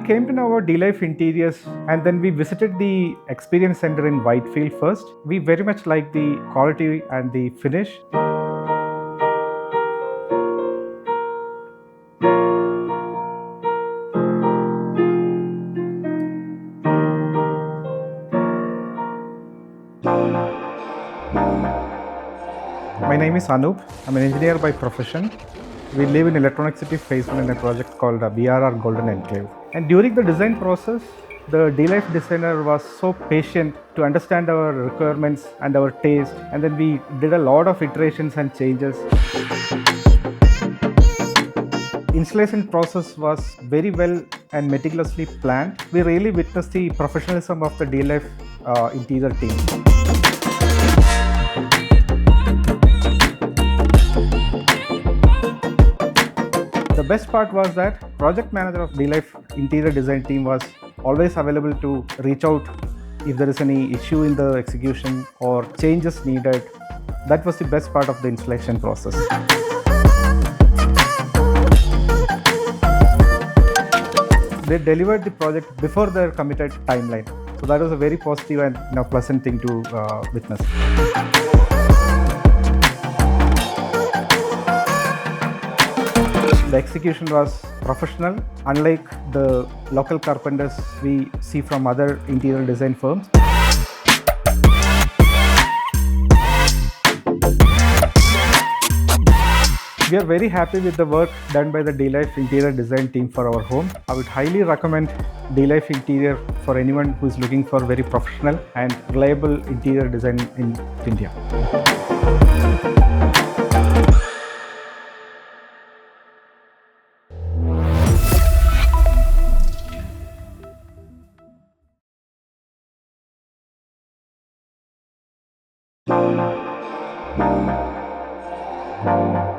came to know about D-Life Interiors and then we visited the experience center in Whitefield first. We very much liked the quality and the finish. My name is Anoop. I'm an engineer by profession. We live in Electronic City Phase 1 in a project called BRR Golden Enclave. And during the design process, the D-Life designer was so patient to understand our requirements and our taste. And then we did a lot of iterations and changes. Installation process was very well and meticulously planned. We really witnessed the professionalism of the D-Life interior team. The best part was that project manager of D-Life interior design team was always available to reach out if there is any issue in the execution or changes needed. That was the best part of the installation process. They delivered the project before their committed timeline. So that was a very positive and pleasant thing to witness. The execution was professional, unlike the local carpenters we see from other interior design firms. We are very happy with the work done by the D-Life interior design team for our home. I would highly recommend D-Life Interior for anyone who is looking for very professional and reliable interior design in India. Thank you.